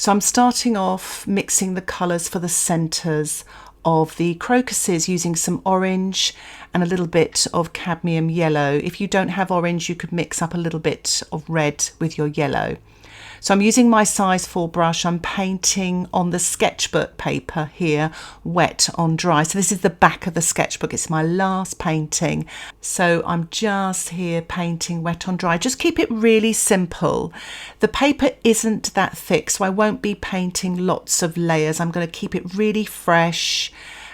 So I'm starting off mixing the colours for the centres of the crocuses using some orange and a little bit of cadmium yellow. If you don't have orange, you could mix up a little bit of red with your yellow. So I'm using my size 4 brush. I'm painting on the sketchbook paper here, wet on dry. So this is the back of the sketchbook. It's my last painting. So I'm just here painting wet on dry. Just keep it really simple. The paper isn't that thick, so I won't be painting lots of layers. I'm going to keep it really fresh,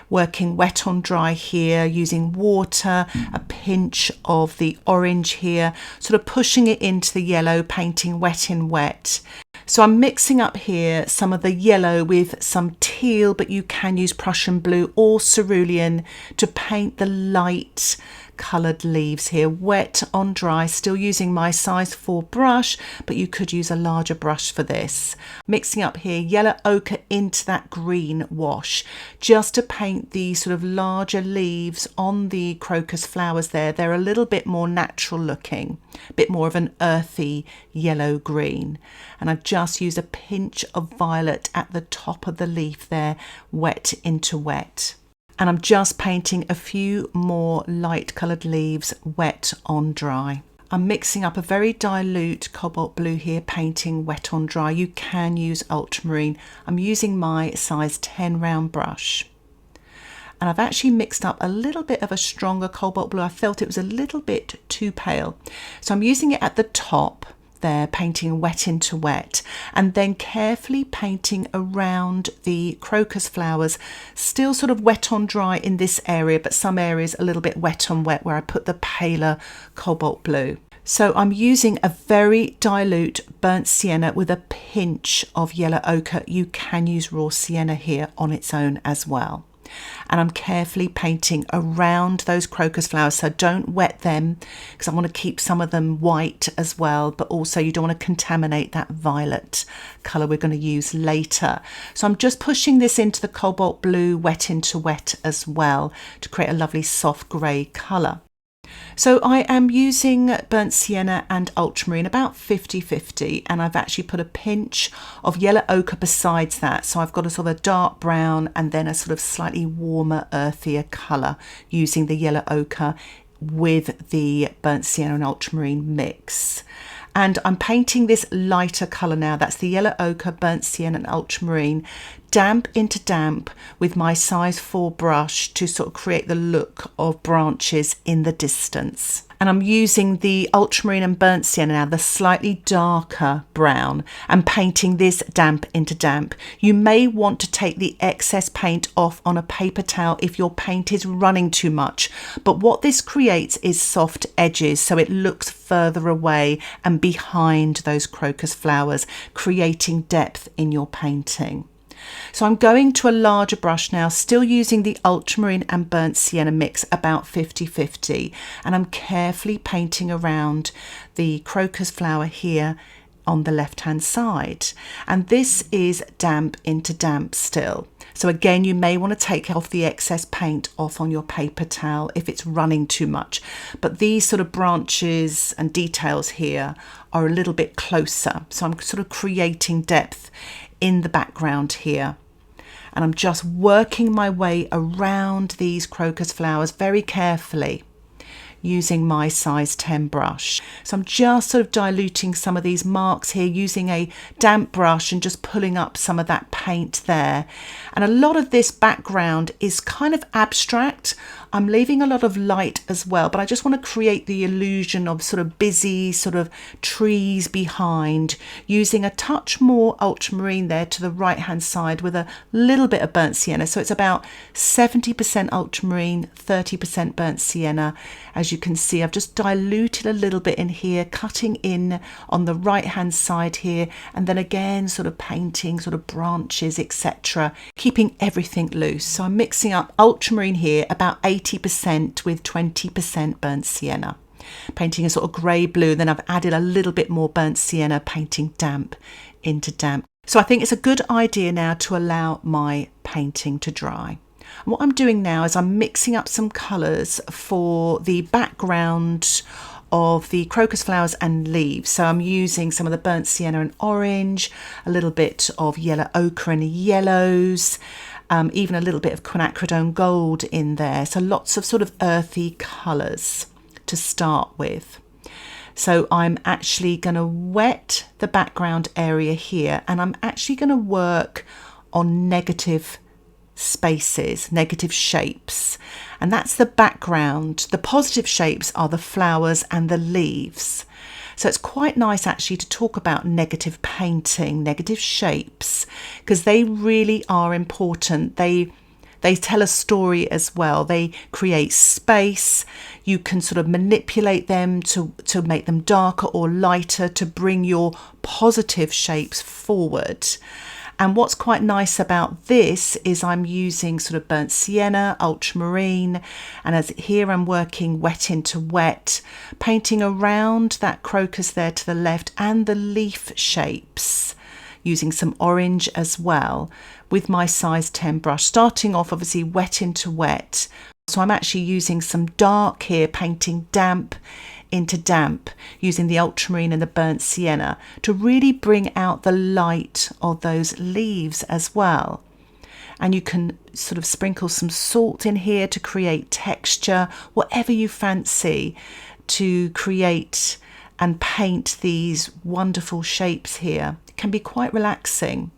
working wet on dry here, using water, a pinch of the orange here, sort of pushing it into the yellow, painting wet in wet. So I'm mixing up here some of the yellow with some teal, but you can use Prussian blue or cerulean to paint the light coloured leaves here, wet on dry, still using my size 4 brush, but you could use a larger brush for this. Mixing up here yellow ochre into that green wash, just to paint the sort of larger leaves on the crocus flowers there. They're a little bit more natural looking, a bit more of an earthy yellow green. And I've just used a pinch of violet at the top of the leaf there, wet into wet. And I'm just painting a few more light coloured leaves wet on dry. I'm mixing up a very dilute cobalt blue here, painting wet on dry. You can use ultramarine. I'm using my size 10 round brush. And I've actually mixed up a little bit of a stronger cobalt blue. I felt it was a little bit too pale. So I'm using it at the top there, painting wet into wet, and then carefully painting around the crocus flowers, still sort of wet on dry in this area, but some areas a little bit wet on wet where I put the paler cobalt blue. So I'm using a very dilute burnt sienna with a pinch of yellow ochre. You can use raw sienna here on its own as well. And I'm carefully painting around those crocus flowers, so don't wet them because I want to keep some of them white as well, but also you don't want to contaminate that violet colour we're going to use later. So I'm just pushing this into the cobalt blue, wet into wet as well, to create a lovely soft grey colour. So I am using burnt sienna and ultramarine about 50-50, and I've actually put a pinch of yellow ochre besides that. So I've got a sort of a dark brown and then a sort of slightly warmer, earthier colour using the yellow ochre with the burnt sienna and ultramarine mix. And I'm painting this lighter colour now. That's the yellow ochre, burnt sienna and ultramarine, damp into damp with my size 4 brush to sort of create the look of branches in the distance. And I'm using the ultramarine and burnt sienna now, the slightly darker brown, and painting this damp into damp. You may want to take the excess paint off on a paper towel if your paint is running too much. But what this creates is soft edges, so it looks further away and behind those crocus flowers, creating depth in your painting. So I'm going to a larger brush now, still using the ultramarine and burnt sienna mix about 50-50, and I'm carefully painting around the crocus flower here on the left hand side, and this is damp into damp still. So again, you may want to take off the excess paint off on your paper towel if it's running too much, but these sort of branches and details here are a little bit closer, so I'm sort of creating depth in the background here. And I'm just working my way around these crocus flowers very carefully using my size 10 brush. So I'm just sort of diluting some of these marks here using a damp brush and just pulling up some of that paint there. And a lot of this background is kind of abstract. I'm leaving a lot of light as well, but I just want to create the illusion of sort of busy sort of trees behind, using a touch more ultramarine there to the right hand side with a little bit of burnt sienna. So it's about 70% ultramarine, 30% burnt sienna. As you can see, I've just diluted a little bit in here, cutting in on the right hand side here, and then again sort of painting sort of branches, etc., keeping everything loose. So I'm mixing up ultramarine here about 80% with 20% burnt sienna, painting a sort of grey blue. Then I've added a little bit more burnt sienna, painting damp into damp. So I think it's a good idea now to allow my painting to dry. And what I'm doing now is I'm mixing up some colours for the background of the crocus flowers and leaves. So I'm using some of the burnt sienna and orange, a little bit of yellow ochre and yellows, even a little bit of quinacridone gold in there. So lots of sort of earthy colours to start with. So I'm actually going to wet the background area here, and I'm actually going to work on negative spaces, negative shapes, and that's the background. The positive shapes are the flowers and the leaves. So it's quite nice actually to talk about negative painting, negative shapes, because they really are important. They tell a story as well. They create space. You can sort of manipulate them to make them darker or lighter, to bring your positive shapes forward. And what's quite nice about this is I'm using sort of burnt sienna, ultramarine, and as here I'm working wet into wet, painting around that crocus there to the left and the leaf shapes, using some orange as well with my size 10 brush, starting off obviously wet into wet. So I'm actually using some dark here, painting damp into damp, using the ultramarine and the burnt sienna to really bring out the light of those leaves as well. And you can sort of sprinkle some salt in here to create texture, whatever you fancy, to create and paint these wonderful shapes here. It can be quite relaxing.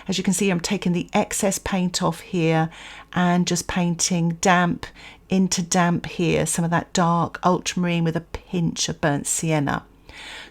As you can see, I'm taking the excess paint off here and just painting damp into damp here, some of that dark ultramarine with a pinch of burnt sienna,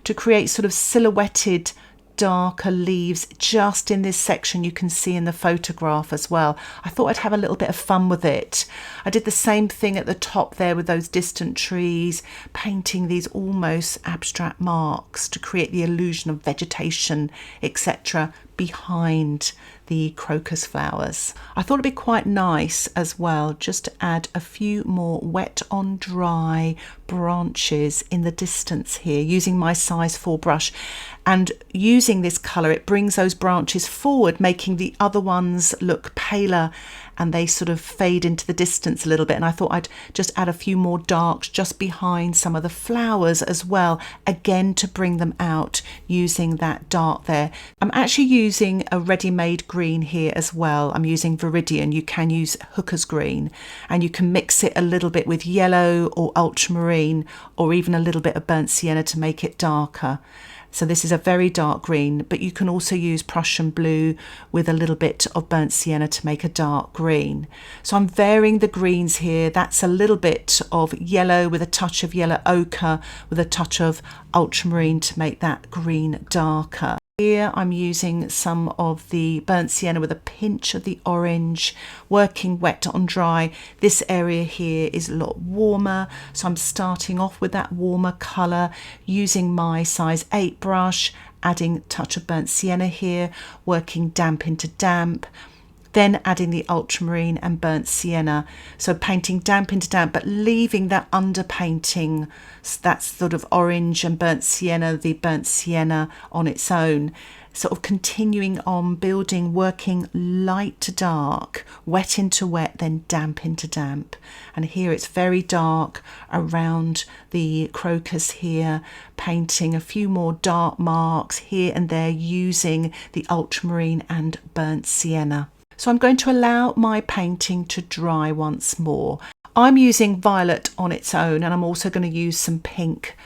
to create sort of silhouetted darker leaves just in this section you can see in the photograph as well. I thought I'd have a little bit of fun with it. I did the same thing at the top there with those distant trees, painting these almost abstract marks to create the illusion of vegetation, etc. behind the crocus flowers. I thought it'd be quite nice as well just to add a few more wet on dry branches in the distance here using my size 4 brush, and using this colour it brings those branches forward, making the other ones look paler and they sort of fade into the distance a little bit. And I thought I'd just add a few more darks just behind some of the flowers as well, again to bring them out using that dark there. I'm actually using a ready-made green here as well. I'm using Viridian. You can use Hooker's green, and you can mix it a little bit with yellow or ultramarine or even a little bit of burnt sienna to make it darker. So this is a very dark green, but you can also use Prussian blue with a little bit of burnt sienna to make a dark green. So I'm varying the greens here. That's a little bit of yellow with a touch of yellow ochre with a touch of ultramarine to make that green darker. Here I'm using some of the burnt sienna with a pinch of the orange, working wet on dry. This area here is a lot warmer, so I'm starting off with that warmer colour, using my size 8 brush, adding a touch of burnt sienna here, working damp into damp, then adding the ultramarine and burnt sienna. So painting damp into damp, but leaving that underpainting, that sort of orange and burnt sienna, the burnt sienna on its own. Sort of continuing on building, working light to dark, wet into wet, then damp into damp. And here it's very dark around the crocus here, painting a few more dark marks here and there using the ultramarine and burnt sienna. So I'm going to allow my painting to dry once more. I'm using violet on its own, and I'm also going to use some pink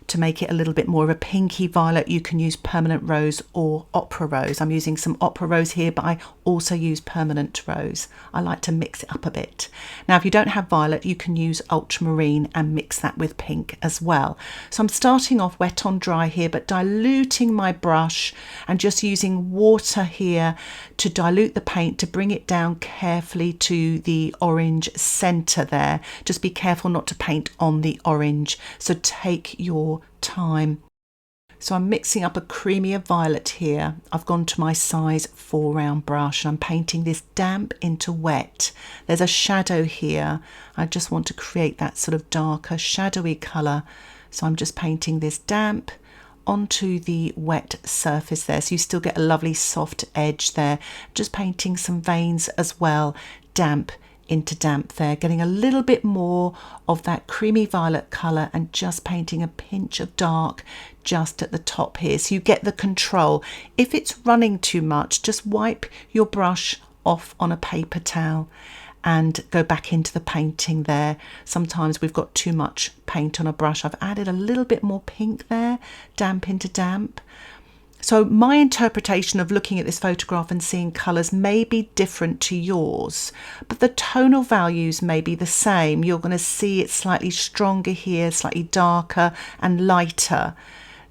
to make it a little bit more of a pinky violet. You can use permanent rose or opera rose. I'm using some opera rose here, but I also use permanent rose. I like to mix it up a bit. Now, if you don't have violet, you can use ultramarine and mix that with pink as well. So I'm starting off wet on dry here, but diluting my brush and just using water here to dilute the paint to bring it down carefully to the orange centre there. Just be careful not to paint on the orange. So take your time. So I'm mixing up a creamier violet here. I've gone to my size 4 round brush and I'm painting this damp into wet. There's a shadow here. I just want to create that sort of darker shadowy colour. So I'm just painting this damp onto the wet surface there. So you still get a lovely soft edge there. Just painting some veins as well, damp into damp there, getting a little bit more of that creamy violet colour and just painting a pinch of dark just at the top here, so you get the control. If it's running too much, just wipe your brush off on a paper towel and go back into the painting there. Sometimes we've got too much paint on a brush. I've added a little bit more pink there, damp into damp. So my interpretation of looking at this photograph and seeing colours may be different to yours, but the tonal values may be the same. You're going to see it slightly stronger here, slightly darker and lighter.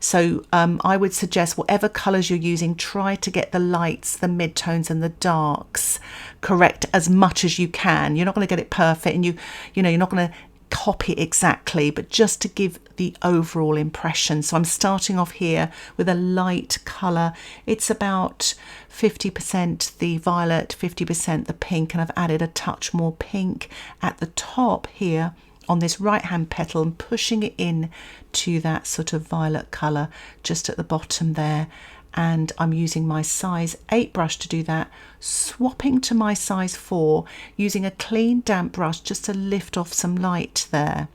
So I would suggest whatever colours you're using, try to get the lights, the midtones and the darks correct as much as you can. You're not going to get it perfect, and you're not going to copy it exactly, but just to give the overall impression. So I'm starting off here with a light colour. It's about 50% the violet, 50% the pink, and I've added a touch more pink at the top here on this right hand petal and pushing it in to that sort of violet colour just at the bottom there. And I'm using my size 8 brush to do that, swapping to my size 4, using a clean damp brush just to lift off some light there.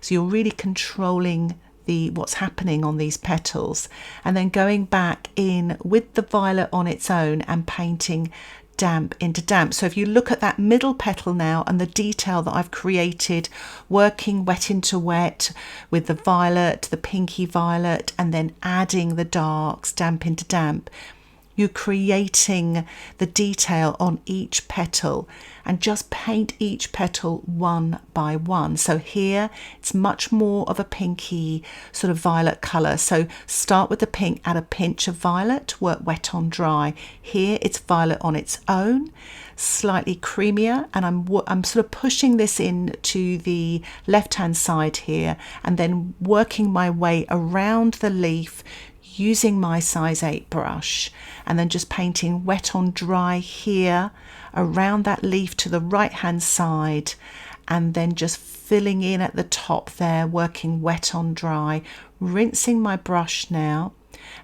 So you're really controlling what's happening on these petals, and then going back in with the violet on its own and painting damp into damp. So if you look at that middle petal now and the detail that I've created, working wet into wet with the violet, the pinky violet, and then adding the darks, damp into damp, you're creating the detail on each petal, and just paint each petal one by one. So here it's much more of a pinky sort of violet colour. So start with the pink, add a pinch of violet, work wet on dry. Here it's violet on its own, slightly creamier, and I'm sort of pushing this in to the left hand side here, and then working my way around the leaf using my size 8 brush, and then just painting wet on dry here around that leaf to the right hand side, and then just filling in at the top there, working wet on dry, rinsing my brush now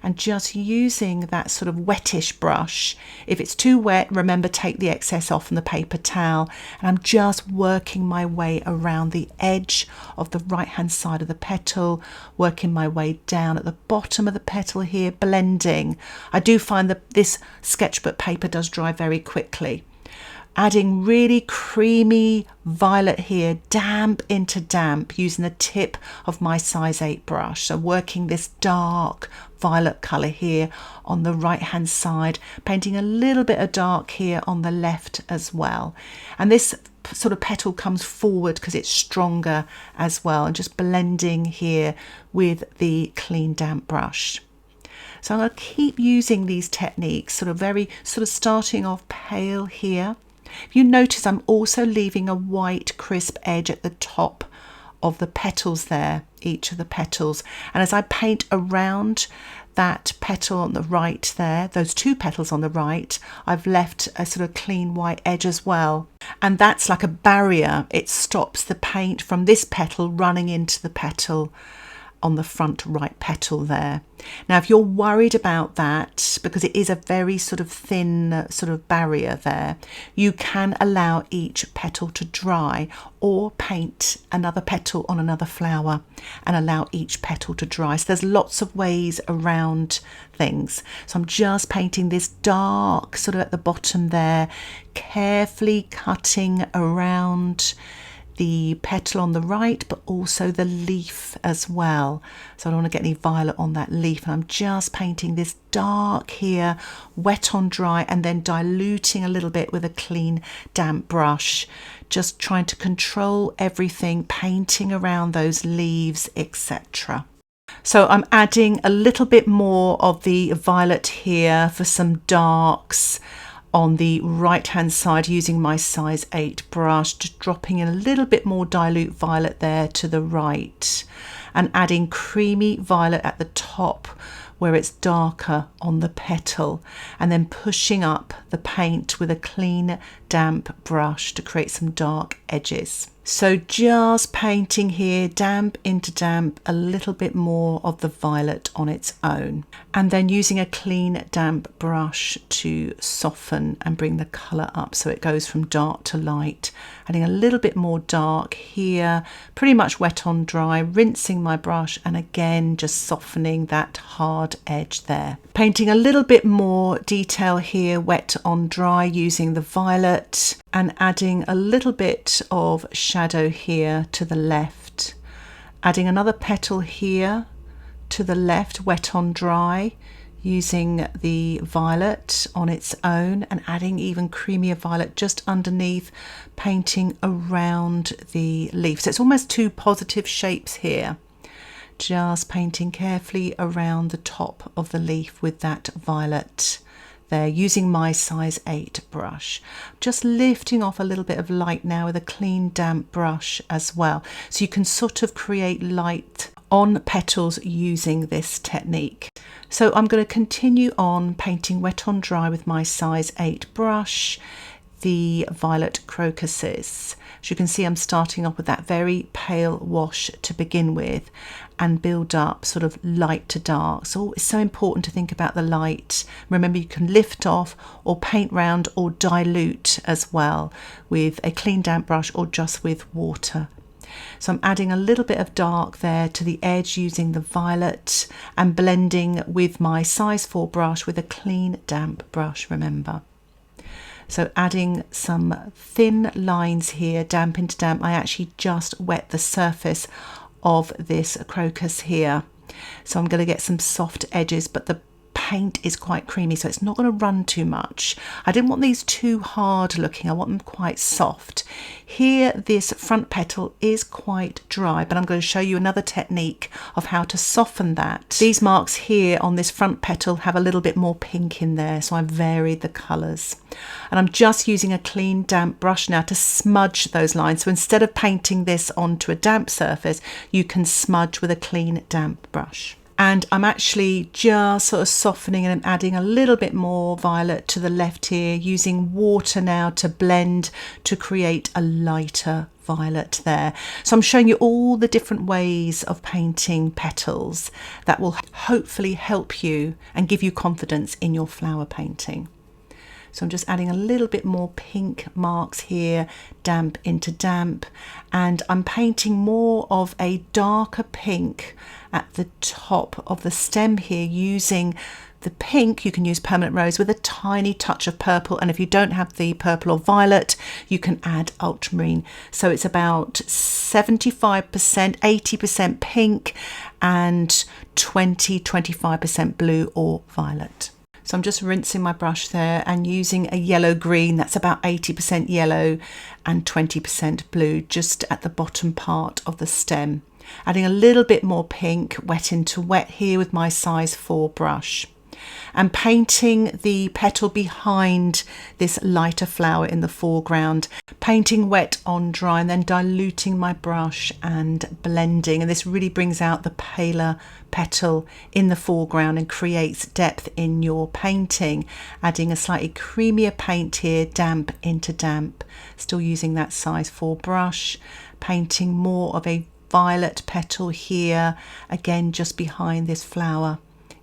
and just using that sort of wettish brush. If it's too wet, remember, take the excess off on the paper towel, and I'm just working my way around the edge of the right hand side of the petal, working my way down at the bottom of the petal here, blending. I do find that this sketchbook paper does dry very quickly. Adding really creamy violet here, damp into damp, using the tip of my size 8 brush. So working this dark violet colour here on the right hand side, painting a little bit of dark here on the left as well. And this sort of petal comes forward because it's stronger as well, and just blending here with the clean damp brush. So I'm going to keep using these techniques, sort of starting off pale here. If you notice, I'm also leaving a white crisp edge at the top of the petals there, each of the petals. And as I paint around that petal on the right there, those 2 petals on the right, I've left a sort of clean white edge as well. And that's like a barrier. It stops the paint from this petal running into the petal on the front right petal there. Now, if you're worried about that, because it is a very sort of thin sort of barrier there, you can allow each petal to dry, or paint another petal on another flower and allow each petal to dry. So there's lots of ways around things. So I'm just painting this dark sort of at the bottom there, carefully cutting around the petal on the right, but also the leaf as well. So I don't want to get any violet on that leaf, and I'm just painting this dark here, wet on dry, and then diluting a little bit with a clean damp brush, just trying to control everything, painting around those leaves, etc. So I'm adding a little bit more of the violet here for some darks on the right hand side, using my size 8 brush, just dropping in a little bit more dilute violet there to the right, and adding creamy violet at the top where it's darker on the petal, and then pushing up the paint with a clean damp brush to create some dark edges. So just painting here, damp into damp, a little bit more of the violet on its own. And then using a clean damp brush to soften and bring the colour up so it goes from dark to light. Adding a little bit more dark here, pretty much wet on dry, rinsing my brush and again just softening that hard edge there. Painting a little bit more detail here, wet on dry, using the violet and adding a little bit of shadow here to the left. Adding another petal here to the left, wet on dry, using the violet on its own and adding even creamier violet just underneath, painting around the leaf. So it's almost two positive shapes here. Just painting carefully around the top of the leaf with that violet there, using my size 8 brush. Just lifting off a little bit of light now with a clean damp brush as well. So you can sort of create light on petals using this technique. So I'm going to continue on painting wet on dry with my size 8 brush, the violet crocuses. As you can see, I'm starting off with that very pale wash to begin with and build up sort of light to dark. So it's so important to think about the light. Remember, you can lift off or paint round or dilute as well with a clean damp brush or just with water. So I'm adding a little bit of dark there to the edge using the violet and blending with my size 4 brush with a clean damp brush, remember. So adding some thin lines here, damp into damp. I actually just wet the surface of this crocus here. So I'm going to get some soft edges, but the paint is quite creamy, so it's not going to run too much. I didn't want these too hard looking, I want them quite soft. Here this front petal is quite dry, but I'm going to show you another technique of how to soften that. These marks here on this front petal have a little bit more pink in there, so I've varied the colours. And I'm just using a clean damp brush now to smudge those lines. So instead of painting this onto a damp surface, you can smudge with a clean damp brush. And I'm actually just sort of softening and adding a little bit more violet to the left here, using water now to blend to create a lighter violet there. So I'm showing you all the different ways of painting petals that will hopefully help you and give you confidence in your flower painting. So I'm just adding a little bit more pink marks here, damp into damp, and I'm painting more of a darker pink at the top of the stem here, using the pink. You can use permanent rose with a tiny touch of purple, and if you don't have the purple or violet, you can add ultramarine. So it's about 75%, 80% pink and 20-25% blue or violet. So I'm just rinsing my brush there and using a yellow green, that's about 80% yellow and 20% blue, just at the bottom part of the stem. Adding a little bit more pink, wet into wet here with my size 4 brush. And painting the petal behind this lighter flower in the foreground, painting wet on dry and then diluting my brush and blending, and this really brings out the paler petal in the foreground and creates depth in your painting. Adding a slightly creamier paint here, damp into damp, still using that size 4 brush, painting more of a violet petal here, again just behind this flower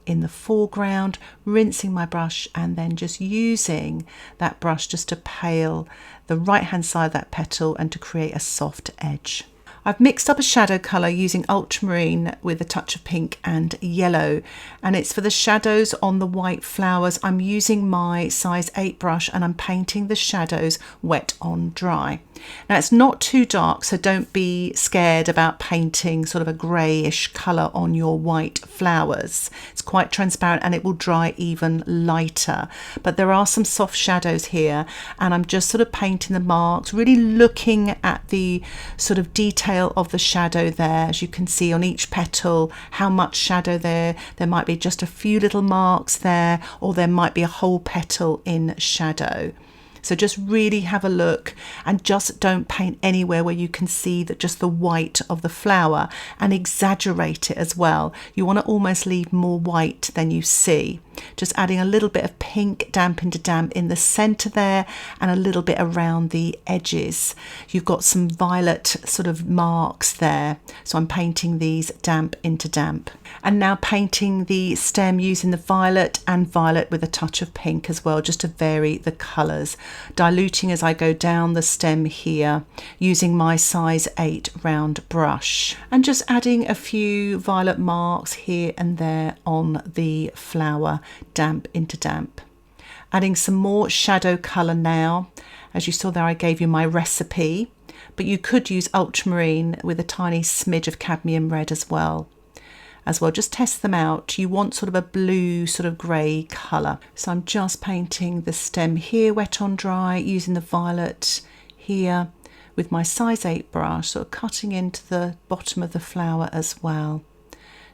in the foreground, rinsing my brush and then just using that brush just to pale the right hand side of that petal and to create a soft edge. I've mixed up a shadow colour using ultramarine with a touch of pink and yellow, and it's for the shadows on the white flowers. I'm using my size 8 brush and I'm painting the shadows wet on dry. Now it's not too dark, so don't be scared about painting sort of a greyish colour on your white flowers. It's quite transparent and it will dry even lighter, but there are some soft shadows here and I'm just sort of painting the marks, really looking at the sort of detail of the shadow there. As you can see on each petal how much shadow there might be just a few little marks there, or there might be a whole petal in shadow. So just really have a look and just don't paint anywhere where you can see that just the white of the flower, and exaggerate it as well. You want to almost leave more white than you see. just adding a little bit of pink damp into damp in the center there and a little bit around the edges. You've got some violet sort of marks there, so I'm painting these damp into damp. And now painting the stem using the violet and violet with a touch of pink as well, just to vary the colours, diluting as I go down the stem here using my size 8 round brush, and just adding a few violet marks here and there on the flower, damp into damp. Adding some more shadow colour now. As you saw there, I gave you my recipe, but you could use ultramarine with a tiny smidge of cadmium red as well. Just test them out. You want sort of a blue, sort of grey colour. So I'm just painting the stem here, wet on dry, using the violet here with my size 8 brush, sort of cutting into the bottom of the flower as well.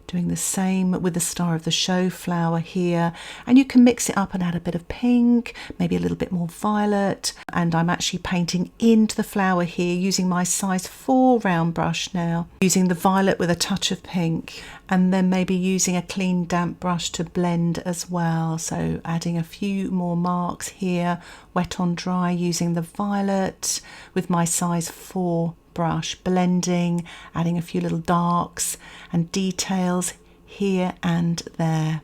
Doing the same with the Star of the Show flower here, and you can mix it up and add a bit of pink, maybe a little bit more violet, and I'm actually painting into the flower here using my size 4 round brush now, using the violet with a touch of pink, and then maybe using a clean damp brush to blend as well. So adding a few more marks here, wet on dry, using the violet with my size 4 brush, blending, adding a few little darks and details here and there,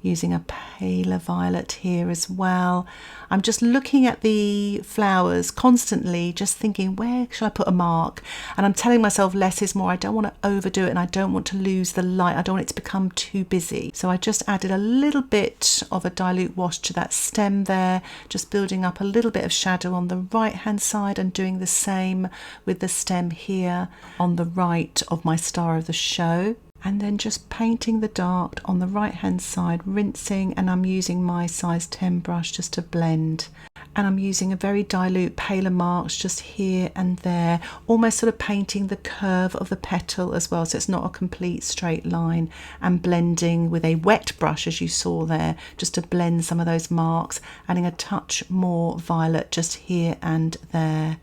using a paler violet here as well. I'm just looking at the flowers constantly, just thinking, where should I put a mark? And I'm telling myself less is more. I don't want to overdo it, and I don't want to lose the light. I don't want it to become too busy. So I just added a little bit of a dilute wash to that stem there, just building up a little bit of shadow on the right hand side, and doing the same with the stem here on the right of my Star of the Show. And then just painting the dark on the right hand side, rinsing, and I'm using my size 10 brush just to blend. And I'm using a very dilute paler marks just here and there, almost sort of painting the curve of the petal as well, so it's not a complete straight line, and blending with a wet brush as you saw there, just to blend some of those marks, adding a touch more violet just here and there.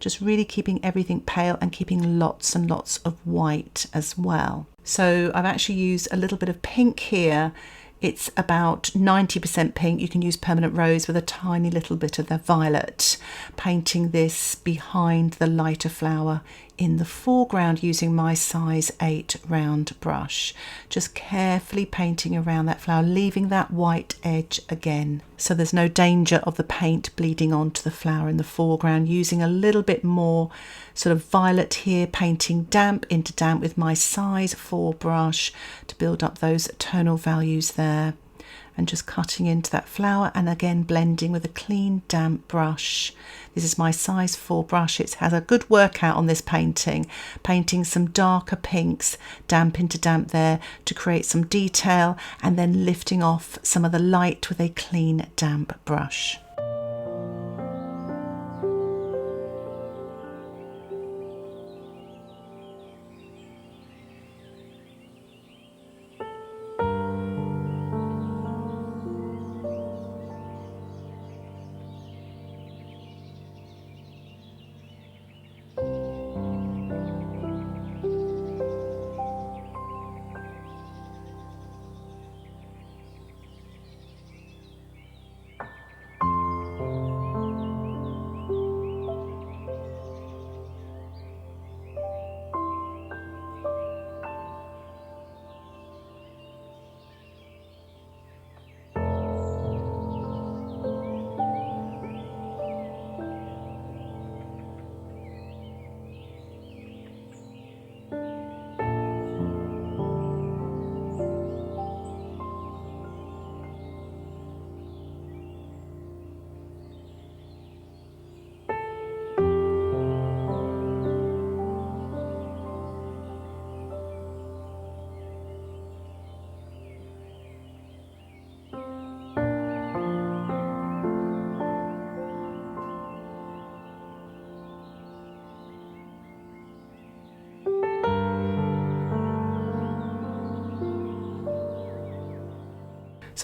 Just really keeping everything pale and keeping lots and lots of white as well. So I've actually used a little bit of pink here. It's about 90% pink. You can use permanent rose with a tiny little bit of the violet. Painting this behind the lighter flower in the foreground using my size 8 round brush. Just carefully painting around that flower, leaving that white edge again, so there's no danger of the paint bleeding onto the flower in the foreground. Using a little bit more sort of violet here, painting damp into damp with my size 4 brush to build up those tonal values there, and just cutting into that flower, and again blending with a clean damp brush. This is my size 4 brush. It has a good workout on this painting, painting some darker pinks, damp into damp there to create some detail, and then lifting off some of the light with a clean damp brush.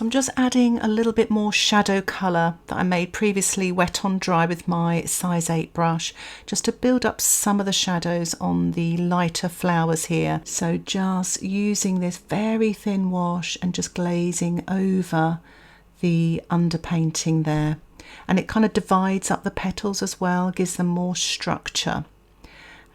So I'm just adding a little bit more shadow colour that I made previously wet on dry with my size 8 brush, just to build up some of the shadows on the lighter flowers here. So just using this very thin wash and just glazing over the underpainting there. And it kind of divides up the petals as well, gives them more structure.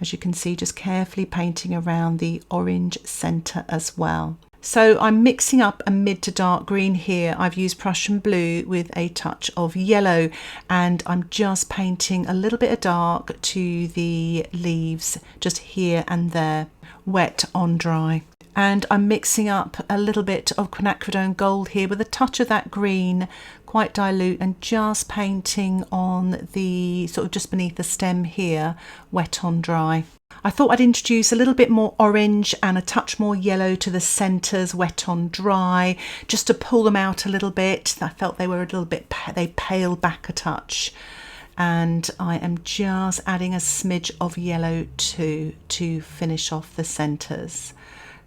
As you can see, just carefully painting around the orange centre as well. So I'm mixing up a mid to dark green here. I've used Prussian blue with a touch of yellow, and I'm just painting a little bit of dark to the leaves just here and there, wet on dry. And I'm mixing up a little bit of quinacridone gold here with a touch of that green, quite dilute, and just painting on the sort of just beneath the stem here, wet on dry. I thought I'd introduce a little bit more orange and a touch more yellow to the centres, wet on dry, just to pull them out a little bit. I felt they were a little bit, they paled back a touch. And I am just adding a smidge of yellow too to finish off the centres.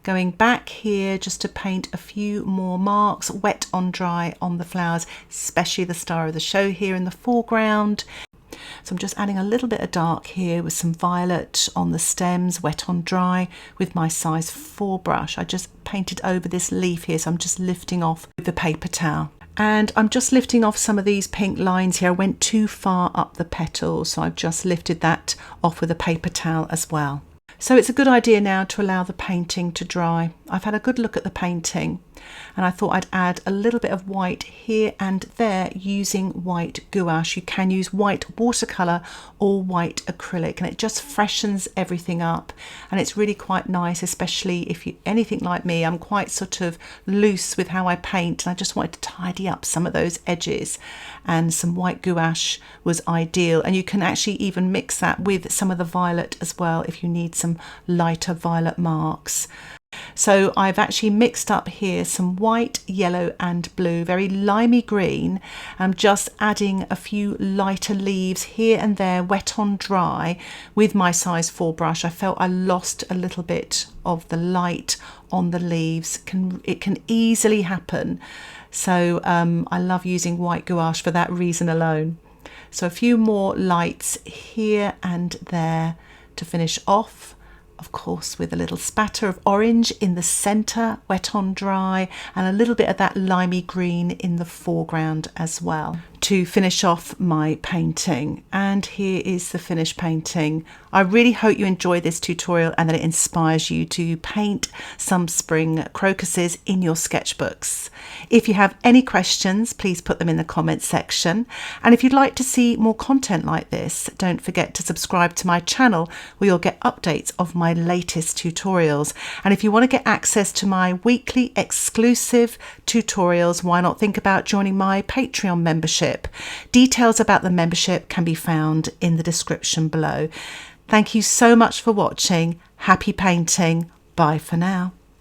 Going back here just to paint a few more marks, wet on dry on the flowers, especially the star of the show here in the foreground. So I'm just adding a little bit of dark here with some violet on the stems, wet on dry with my size 4 brush. I just painted over this leaf here, so I'm just lifting off with the paper towel. And I'm just lifting off some of these pink lines here. I went too far up the petals, so I've just lifted that off with a paper towel as well. So it's a good idea now to allow the painting to dry. I've had a good look at the painting, and I thought I'd add a little bit of white here and there using white gouache. You can use white watercolour or white acrylic, and it just freshens everything up, and it's really quite nice, especially if you're anything like me. I'm quite sort of loose with how I paint, and I just wanted to tidy up some of those edges, and some white gouache was ideal. And you can actually even mix that with some of the violet as well if you need some lighter violet marks. So I've actually mixed up here some white, yellow and blue, very limey green. I'm just adding a few lighter leaves here and there, wet on dry with my size 4 brush. I felt I lost a little bit of the light on the leaves. It can easily happen. So I love using white gouache for that reason alone. So a few more lights here and there to finish off. Of course, with a little spatter of orange in the centre, wet on dry, and a little bit of that limey green in the foreground as well to finish off my painting. And here is the finished painting. I really hope you enjoy this tutorial and that it inspires you to paint some spring crocuses in your sketchbooks. If you have any questions, please put them in the comments section. And if you'd like to see more content like this, don't forget to subscribe to my channel where you'll get updates of my latest tutorials. And if you want to get access to my weekly exclusive tutorials, why not think about joining my Patreon membership? Details about the membership can be found in the description below. Thank you so much for watching. Happy painting. Bye for now.